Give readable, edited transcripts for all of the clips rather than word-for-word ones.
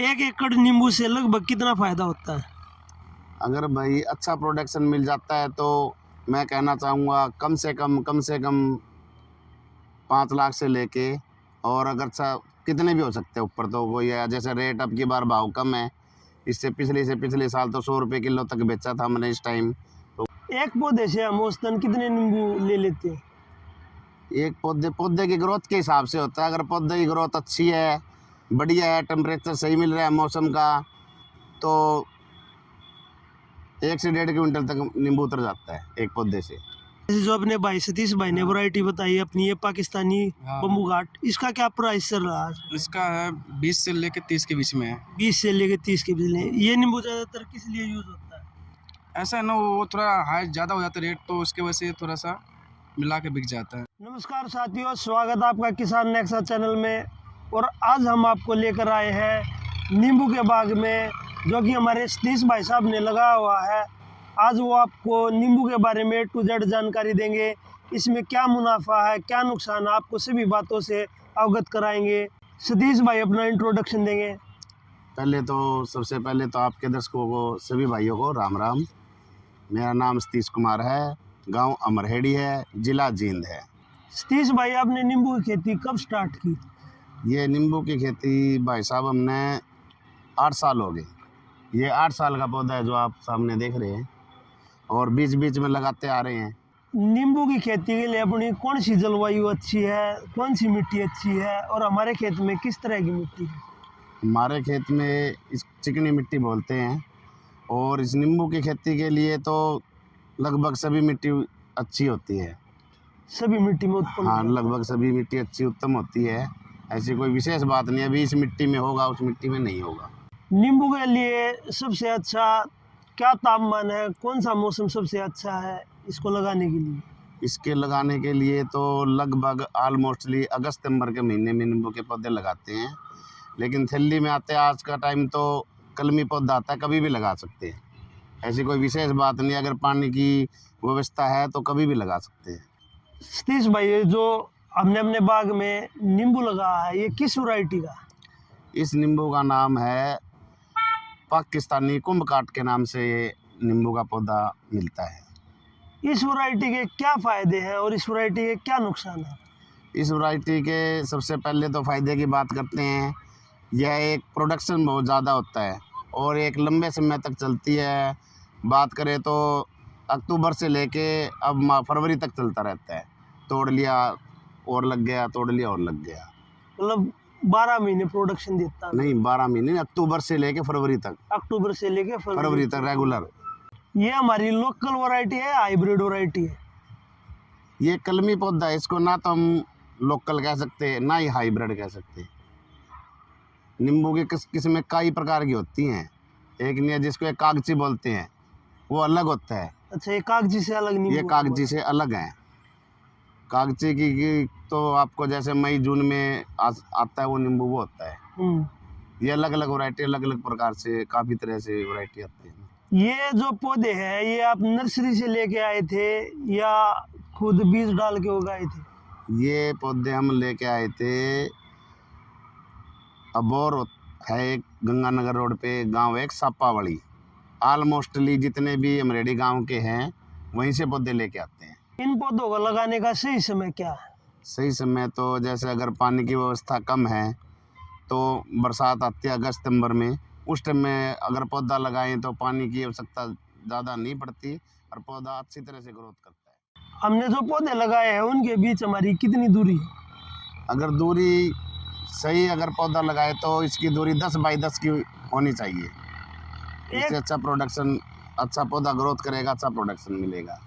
एक एकड़ नींबू से लगभग कितना फायदा होता है? अगर भाई अच्छा प्रोडक्शन मिल जाता है तो मैं कहना चाहूँगा कम से कम 5 लाख से लेके, और अगर अच्छा कितने भी हो सकते हैं ऊपर, तो वो ये जैसे रेट अब की बार भाव कम है, इससे पिछले साल तो 100 रुपये किलो तक बेचा था हमने इस टाइम। तो एक पौधे से हम औसतन कितने नींबू ले लेते हैं? एक पौधे की ग्रोथ के हिसाब से होता है। अगर पौधे की ग्रोथ अच्छी है, बढ़िया है, टेम्परेचर सही मिल रहा है मौसम का, तो 1 से 1.5 क्विंटल तक नींबू उतर जाता है एक पौधे से। जैसे जो अपने भाई सतीश भाई ने वैरायटी बताई अपनी, ये पाकिस्तानी बम्बू घाट, इसका क्या प्राइस चल रहा है? इसका है 20 से लेके 30 के बीच में है। 20 से लेके 30 के बीच में। ये नींबू ज्यादातर किस लिए यूज होता है? ऐसा है ना, वो थोड़ा हाई ज़्यादा हो जाता है रेट, तो उसके वजह से थोड़ा सा मिला के बिक जाता है। नमस्कार साथियों, स्वागत है आपका किसान नेक्सा चैनल में। और आज हम आपको लेकर आए हैं नींबू के बाग में, जो कि हमारे सतीश भाई साहब ने लगाया हुआ है। आज वो आपको नींबू के बारे में टू जेड जानकारी देंगे। इसमें क्या मुनाफा है, क्या नुकसान है, आपको सभी बातों से अवगत कराएंगे। सतीश भाई अपना इंट्रोडक्शन देंगे। सबसे पहले तो आपके दर्शकों को, सभी भाइयों को राम राम। मेरा नाम सतीश कुमार है, गांव अमरहेड़ी है, जिला जींद है। सतीश भाई, आपने नींबू की खेती कब स्टार्ट की? ये नींबू की खेती भाई साहब हमने 8 साल हो गए। ये 8 साल का पौधा है जो आप सामने देख रहे हैं, और बीच बीच में लगाते आ रहे हैं। नींबू की खेती के लिए अपनी कौन सी जलवायु अच्छी है, कौन सी मिट्टी अच्छी है, और हमारे खेत में किस तरह की मिट्टी है? हमारे खेत में इस चिकनी मिट्टी बोलते हैं, और इस नींबू की खेती के लिए तो लगभग सभी मिट्टी अच्छी होती है। सभी मिट्टी में उत्पन्न हाँ, होता है। लगभग सभी मिट्टी अच्छी उत्तम होती है। ऐसी कोई विशेष बात नहीं है अभी इस मिट्टी में होगा उस मिट्टी में नहीं होगा। नींबू के लिए सबसे अच्छा क्या तापमान है, कौन सा मौसम सबसे अच्छा है इसको लगाने के लिए? इसके लगाने के लिए तो लगभग ऑलमोस्टली अगस्त सितंबर के महीने में नींबू के पौधे लगाते हैं, लेकिन थैली में आते हैं आज का टाइम तो कलमी पौधा आता है, कभी भी लगा सकते हैं। ऐसी कोई विशेष बात नहीं, अगर पानी की व्यवस्था है तो कभी भी लगा सकते हैं। सतीश भाई, ये जो हमने अपने बाग में नींबू लगाया है, ये किस वैरायटी का? इस नींबू का नाम है पाकिस्तानी कुंभ काट के नाम से ये नींबू का पौधा मिलता है। इस वैरायटी के क्या फायदे हैं और इस वैरायटी के क्या नुकसान है? इस वैरायटी के सबसे पहले तो फ़ायदे की बात करते हैं। यह एक प्रोडक्शन बहुत ज़्यादा होता है और एक लंबे समय तक चलती है। बात करें तो अक्टूबर से लेके अब फरवरी तक चलता रहता है। तोड़ लिया और लग गया, तोड़ लिया और लग गया। मतलब 12 महीने प्रोडक्शन देता है? नहीं, 12 महीने, अक्टूबर से लेके फरवरी तक। अक्टूबर से लेके फरवरी तक रेगुलर। ये हमारी लोकल वैरायटी है, हाइब्रिड वैरायटी है? ये कलमी पौधा है, इसको ना तो हम लोकल कह सकते हैं ना ही हाइब्रिड कह सकते हैं। नींबू की किस्में कई प्रकार की होती हैं। एक नहीं है जिसको एक कागजी बोलते हैं, वो अलग होता है। अच्छा, ये कागजी से अलग नींबू? ये कागजी से अलग है। कागजी की तो आपको जैसे मई जून में आता है वो नींबू, वो होता है। ये अलग अलग वैरायटी, अलग अलग प्रकार से काफ़ी तरह से वैरायटी आती है। ये जो पौधे हैं, ये आप नर्सरी से लेके आए थे या खुद बीज डाल के उगाए थे? ये पौधे हम लेके आए थे, अबोर है एक गंगानगर रोड पे गांव है एक सापावाड़ी। ऑलमोस्टली जितने भी अमरेडी गांव के हैं वहीं से पौधे लेके आते हैं। इन पौधों को लगाने का सही समय क्या है? सही समय तो जैसे अगर पानी की व्यवस्था कम है तो बरसात आती है अगस्त सितंबर में, उस टाइम में अगर पौधा लगाएं तो पानी की आवश्यकता ज़्यादा नहीं पड़ती और पौधा अच्छी तरह से ग्रोथ करता है। हमने जो पौधे लगाए हैं उनके बीच हमारी कितनी दूरी है? अगर दूरी सही, अगर पौधा लगाए तो इसकी दूरी 10 बाई 10 की होनी चाहिए। इससे अच्छा प्रोडक्शन, अच्छा पौधा ग्रोथ करेगा, अच्छा प्रोडक्शन मिलेगा।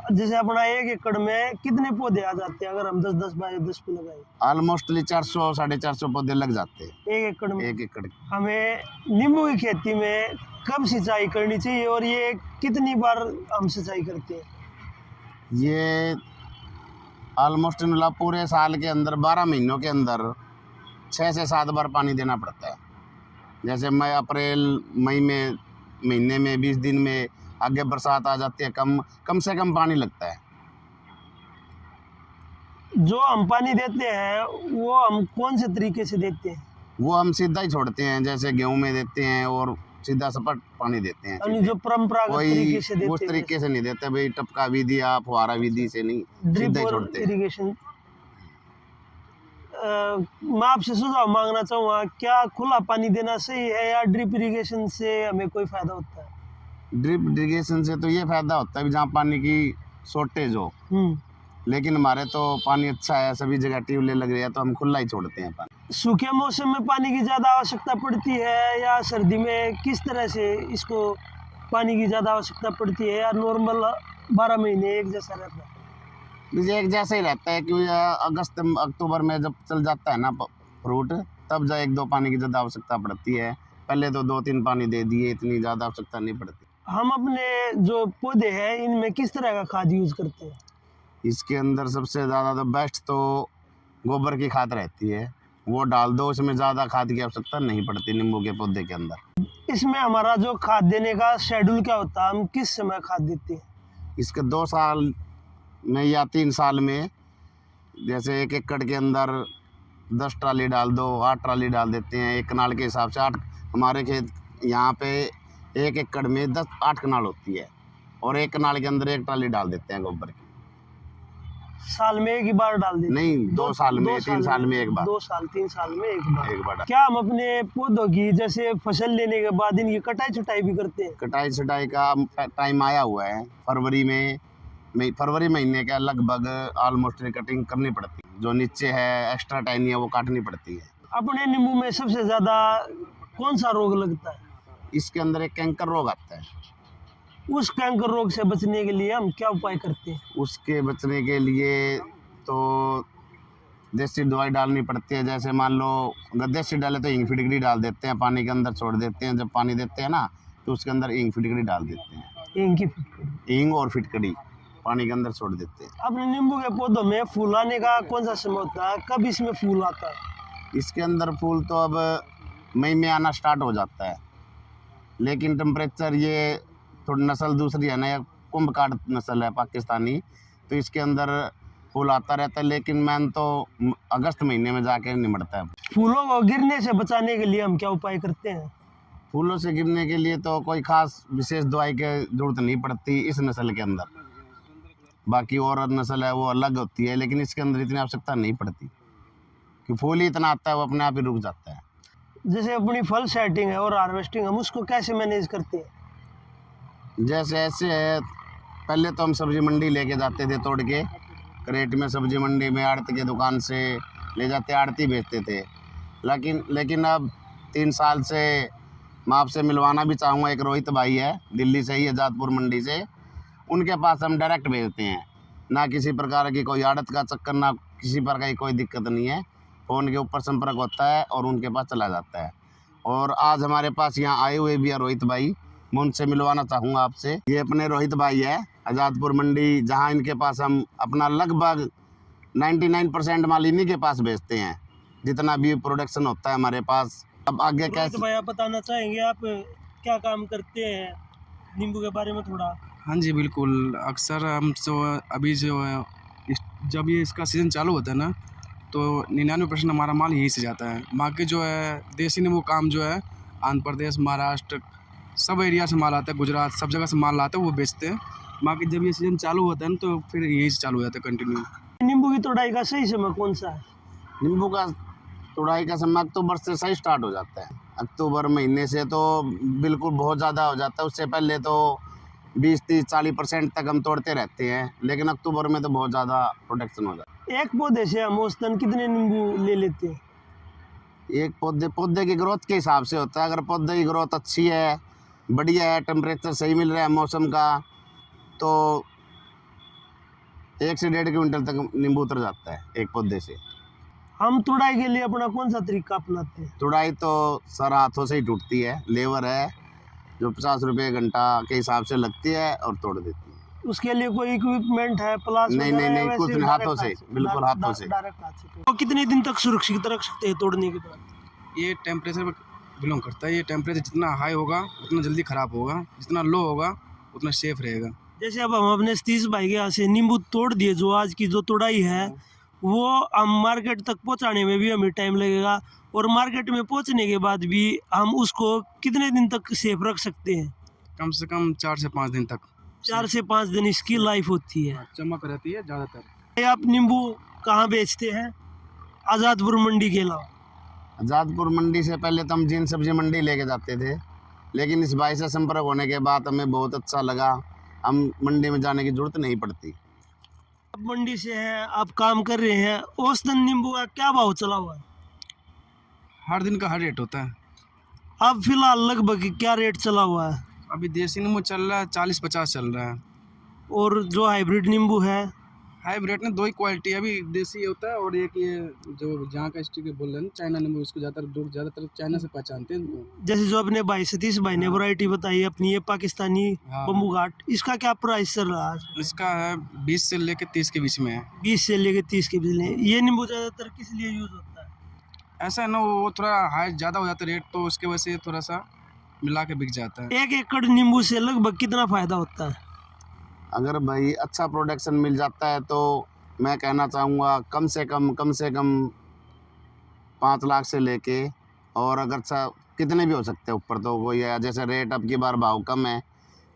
जैसे अपना 1 एकड़ में कितने पौधे आ जाते हैं अगर हम 10-10 बाई 10 पे लगाए? ऑलमोस्टली 400 450 पौधे लग जाते हैं 1 एकड़ में। 1 एकड़। हमें नींबू की खेती में कब सिंचाई करनी चाहिए और ये कितनी बार हम सिंचाई करते हैं? ये ऑलमोस्ट मतलब पूरे साल के अंदर 12 महीनों के अंदर 6 से 7 बार पानी देना पड़ता है। जैसे मई अप्रैल मई में महीने में 20 दिन में आगे बरसात आ जाती है, कम से कम पानी लगता है। जो हम पानी देते हैं वो हम कौन से तरीके से देते हैं? वो हम सीधा ही छोड़ते हैं, जैसे गेहूं में देते हैं और सीधा सपाट पानी देते हैं। यानी जो परंपरागत तरीके से कोई उस देते हैं, तरीके से नहीं देते भाई, टपका विधि या फुहारा विधि से नहीं, ड्रिप सीधा ही और छोड़ते हैं। इरिगेशन। मैं आपसे सुझाव मांगना चाहूँगा, क्या खुला पानी देना सही है या ड्रिप इरिगेशन से हमें कोई फायदा होता है? ड्रिप इरिगेशन से तो ये फायदा होता है जहाँ पानी की शॉर्टेज हो, लेकिन हमारे तो पानी अच्छा है, सभी जगह ट्यूबवेल लग रही है, तो हम खुला ही छोड़ते हैं पानी। सूखे मौसम में पानी की ज़्यादा आवश्यकता पड़ती है या सर्दी में? किस तरह से इसको पानी की ज़्यादा आवश्यकता पड़ती है या नॉर्मल 12 महीने एक जैसा रहता है? मुझे एक जैसा ही रहता है, क्योंकि अगस्त अक्टूबर में जब चल जाता है ना फ्रूट, तब जा 1-2 पानी की ज़्यादा आवश्यकता पड़ती है। पहले तो 2-3 पानी दे दिए, इतनी ज़्यादा आवश्यकता नहीं पड़ती। हम अपने जो पौधे हैं इनमें किस तरह का खाद यूज़ करते हैं? इसके अंदर सबसे ज़्यादा तो बेस्ट तो गोबर की खाद रहती है, वो डाल दो, उसमें ज़्यादा खाद की आवश्यकता नहीं पड़ती नींबू के पौधे के अंदर। इसमें हमारा जो खाद देने का शेड्यूल क्या होता है, हम किस समय खाद देते हैं? इसके 2 साल में या 3 साल में, जैसे 1 एकड़ के अंदर 10 ट्राली डाल दो, 8 ट्राली डाल देते हैं। एक कनाल के हिसाब से 8, हमारे खेत यहाँ पे 1 एकड़ में 8 कनाल होती है, और 1 कनाल के अंदर 1 ट्राली डाल देते हैं गोबर की। साल में एक ही बार डाल देते हैं? नहीं, 2 साल में, 3 साल में एक बार। 2 साल 3 साल में एक बार। डाल। क्या हम अपने पौधों की जैसे फसल लेने के बाद इनकी कटाई छटाई भी करते हैं? कटाई छटाई का टाइम आया हुआ है, फरवरी महीने का लगभग ऑलमोस्ट कटिंग करनी पड़ती है। जो नीचे है एक्स्ट्रा टाइम है वो काटनी पड़ती है। अपने नींबू में सबसे ज़्यादा कौन सा रोग लगता है? इसके अंदर एक कैंकर रोग आता है। उस कैंकर रोग से बचने के लिए हम क्या उपाय करते हैं? उसके बचने के लिए तो देसी दवाई डालनी पड़ती है। जैसे मान लो अगर देसी डाले तो हींग फिटकरी डाल देते हैं, पानी के अंदर छोड़ देते हैं। जब पानी देते हैं ना तो उसके अंदर हींग फिटकरी डाल देते हैं। इनकी फिटकरी, हींग और फिटकरी पानी के अंदर छोड़ देते हैं। अपने नींबू के पौधों में फूल आने का कौन सा समय होता है, कब इसमें फूल आता है? इसके अंदर फूल तो अब मई में आना स्टार्ट हो जाता है, लेकिन टेम्परेचर ये थोड़ी नस्ल दूसरी है ना, ये कुंभकाट नस्ल है पाकिस्तानी, तो इसके अंदर फूल आता रहता है, लेकिन मैन तो अगस्त महीने में जाके निमड़ता है। फूलों को गिरने से बचाने के लिए हम क्या उपाय करते हैं? फूलों से गिरने के लिए तो कोई खास विशेष दवाई की जरूरत नहीं पड़ती इस नस्ल के अंदर। बाकी और नस्ल है वो अलग होती है, लेकिन इसके अंदर इतनी आवश्यकता नहीं पड़ती कि फूल ही इतना आता है, वो अपने आप ही रुक जाता है। जैसे अपनी फल सेटिंग है और हार्वेस्टिंग, हम उसको कैसे मैनेज करते हैं? जैसे ऐसे है, पहले तो हम सब्जी मंडी लेके जाते थे तोड़ के, क्रेट में सब्जी मंडी में आड़त के दुकान से ले जाते, आड़ती बेचते थे। लेकिन अब 3 साल से मैं आपसे मिलवाना भी चाहूँगा, एक रोहित भाई है दिल्ली से ही, आज़ादपुर मंडी से, उनके पास हम डायरेक्ट भेजते हैं। ना किसी प्रकार की कोई आड़त का चक्कर, ना किसी प्रकार की कोई दिक्कत नहीं है। फ़ोन के ऊपर संपर्क होता है और उनके पास चला जाता है। और आज हमारे पास यहाँ आए हुए भी है रोहित भाई, मैं उनसे मिलवाना चाहूँगा आपसे। ये अपने रोहित भाई है आज़ादपुर मंडी, जहाँ इनके पास हम अपना लगभग 99% माल इन्हीं के पास बेचते हैं, जितना भी प्रोडक्शन होता है हमारे पास। अब आगे कैसे भाई आप बताना चाहेंगे, आप क्या काम करते हैं नींबू के बारे में थोड़ा? हाँ जी बिल्कुल, अक्सर हम जो अभी जो है जब ये इसका सीज़न चालू होता है ना, तो 99% हमारा माल यहीं से जाता है। बाकी जो है देसी नींबू काम जो है आंध्र प्रदेश, महाराष्ट्र, सब एरिया से माल आता है, गुजरात, सब जगह से माल आता है, वो बेचते हैं। बाकी जब ये सीज़न चालू होता है ना, तो फिर यहीं से चालू हो जाता है कंटिन्यू। नींबू की तोड़ाई का सही समय कौन सा है? नींबू का तोड़ाई का समय अक्टूबर से सही स्टार्ट हो जाता है। अक्टूबर महीने से तो बिल्कुल बहुत ज़्यादा हो जाता है, उससे पहले तो 20-30-40% तक हम तोड़ते रहते हैं, लेकिन अक्टूबर में तो बहुत ज़्यादा प्रोडक्शन हो जाता है। एक पौधे से हम औसतन कितने नींबू ले लेते हैं? एक पौधे की ग्रोथ के हिसाब से होता है। अगर पौधे की ग्रोथ अच्छी है, बढ़िया है, टेम्परेचर सही मिल रहा है मौसम का, तो 1 से 1.5 क्विंटल तक नींबू उतर जाता है एक पौधे से। हम तुड़ाई के लिए अपना कौन सा तरीका अपनाते हैं? तुड़ाई तो सर हाथों से ही टूटती है, लेबर है जो 50 रुपये घंटा के हिसाब से लगती है और तोड़ देती है। उसके लिए कोई इक्विपमेंट है, प्लास नहीं, कुछ नहीं, हाथों से, बिल्कुल हाथों से। डायरेक्ट हाथ से तो कितने दिन तक सुरक्षित रख सकते हैं तोड़ने के बाद? ये टेम्परेचर पर बिलोंग करता है। ये टेम्परेचर जितना हाई होगा उतना जल्दी ख़राब होगा, जितना लो होगा उतना सेफ रहेगा। जैसे अब हम अपने सतीश भाई के यहाँ से नींबू तोड़ दिए, जो आज की जो तोड़ाई है वो हम मार्केट तक पहुंचाने में भी हमें टाइम लगेगा, और मार्केट में पहुंचने के बाद भी हम उसको कितने दिन तक सेफ रख सकते हैं? कम से कम 4 से 5 दिन तक 4 से 5 दिन इसकी लाइफ होती है। चमक रहती है ज़्यादातर। ये आप नींबू कहाँ बेचते हैं, आज़ादपुर मंडी के अलावा? आज़ादपुर मंडी से पहले तो हम जीन सब्जी मंडी लेके जाते थे, लेकिन इस भाई से संपर्क होने के बाद हमें बहुत अच्छा लगा, हम मंडी में जाने की ज़रूरत नहीं पड़ती। आप मंडी से हैं, आप काम कर रहे हैं, औसतन नींबू का क्या भाव चला हुआ है? हर दिन का हर रेट होता है। अब फिलहाल लगभग क्या रेट चला हुआ है? अभी देसी नींबू चल रहा है 40-50 चल रहा है। और जो हाइब्रिड नींबू है? हाइब्रिड में 2 ही क्वालिटी है, अभी देसी होता है और एक ये जो जहाँ का स्टिक बोल रहे हैं चाइना नींबू, इसको ज़्यादातर चाइना से पहचानते हैं इनको। जैसे जो अपने भाई सतीश भाई ने वैरायटी बताई अपनी, ये पाकिस्तानी हाँ। बम्बू घाट, इसका क्या प्राइस चल रहा है? इसका है 20 से लेके 30 के बीच में है। 20 से लेकर 30 के बीच में। ये नींबू ज़्यादातर किस लिए यूज़ होता है? ऐसा है ना, वो थोड़ा हाई ज़्यादा हो जाता है रेट, तो उसके वजह से थोड़ा सा मिला के बिक जाता है। 1 एकड़ नींबू से लगभग कितना फ़ायदा होता है? अगर भाई अच्छा प्रोडक्शन मिल जाता है तो मैं कहना चाहूँगा कम से कम 5 लाख से लेके, और अगर कितने भी हो सकते हैं ऊपर, तो वो ये जैसे रेट अब की बार भाव कम है,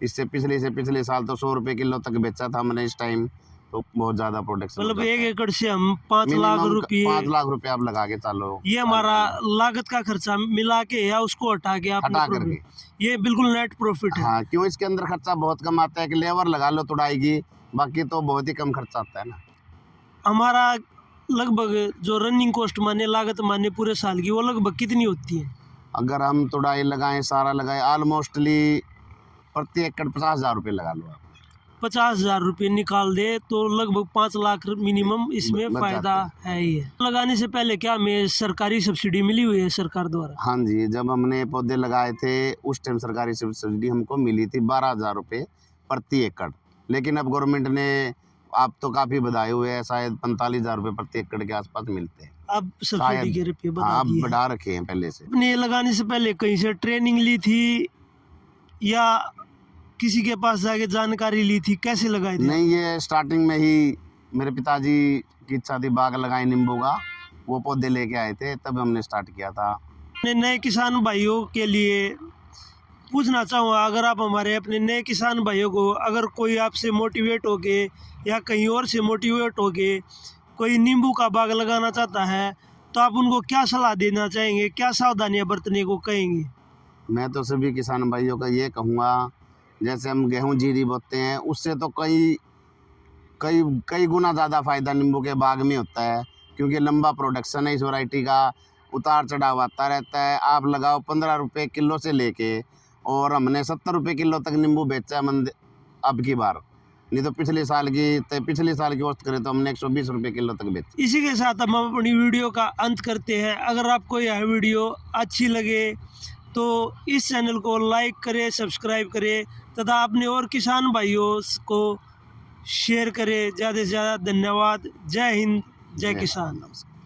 इससे पिछले साल तो 100 रुपये किलो तक बेचा था हमने इस टाइम, तो बहुत ज़्यादा प्रोडक्शन। मतलब 1 एकड़ से हम 5 लाख रुपये, 5 लाख रुपये आप लगा के चलो। ये हमारा लागत का खर्चा मिला के या उसको हटा के हटा करके, ये बिल्कुल नेट प्रॉफिट है। हाँ, क्यों इसके अंदर खर्चा बहुत कम आता है कि लेबर लगा लो तुड़ाई की, बाकी तो बहुत ही कम खर्चा आता है ना। हमारा लगभग जो रनिंग कॉस्ट माने, लागत माने पूरे साल की, वो लगभग कितनी होती है? अगर हम तुड़ाई लगाएं, सारा लगाएं, ऑलमोस्टली प्रति एकड़ 50,000 रुपये लगा लो आप। 50,000 रुपये निकाल दे तो लगभग 5 लाख मिनिमम इसमें बच फ़ायदा है ही है। लगाने से पहले क्या हमें सरकारी सब्सिडी मिली हुई है सरकार द्वारा? हाँ जी, जब हमने पौधे लगाए थे उस टाइम सरकारी सब्सिडी हमको मिली थी 12,000 रुपये प्रति एकड़, लेकिन अब गवर्नमेंट ने, आप तो काफ़ी बधाए हुए हैं, शायद 45,000 रुपये प्रति एकड़ के आसपास मिलते हैं। अब सब्सिडी के रुपये हाँ, बढ़ा अब दिए बढ़ा रखे हैं पहले से। आपने लगाने से पहले कहीं से ट्रेनिंग ली थी या किसी के पास जाके जानकारी ली थी, कैसे लगाए थे? नहीं, ये स्टार्टिंग में ही मेरे पिताजी की इच्छा थी, बाग लगाए नींबू का, वो पौधे लेके आए थे, तब हमने स्टार्ट किया था। अपने नए किसान भाइयों के लिए पूछना चाहूँगा, अगर आप हमारे अपने नए किसान भाइयों को, अगर कोई आपसे मोटिवेट होके या कहीं और से मोटिवेट होके कोई नींबू का बाग लगाना चाहता है, तो आप उनको क्या सलाह देना चाहेंगे, क्या सावधानियां बरतने को कहेंगे? मैं तो सभी किसान भाइयों का ये कहूँगा, जैसे हम गेहूँ जीरी बोते हैं, उससे तो कई गुना ज़्यादा फ़ायदा नींबू के बाग में होता है, क्योंकि लंबा प्रोडक्शन है इस वैरायटी का, उतार चढ़ाव आता रहता है। आप लगाओ 15 रुपये किलो से लेके, और हमने 70 रुपये किलो तक नींबू बेचा है अब की बार, नहीं तो पिछले साल की औसत करें तो हमने 120 रुपये किलो तक बेची। इसी के साथ हम अपनी वीडियो का अंत करते हैं। अगर आपको यह वीडियो अच्छी लगे तो इस चैनल को लाइक करें, सब्सक्राइब करें तथा अपने और किसान भाइयों को शेयर करें ज़्यादा से ज़्यादा। धन्यवाद। जय हिंद, जय किसान। नमस्कार।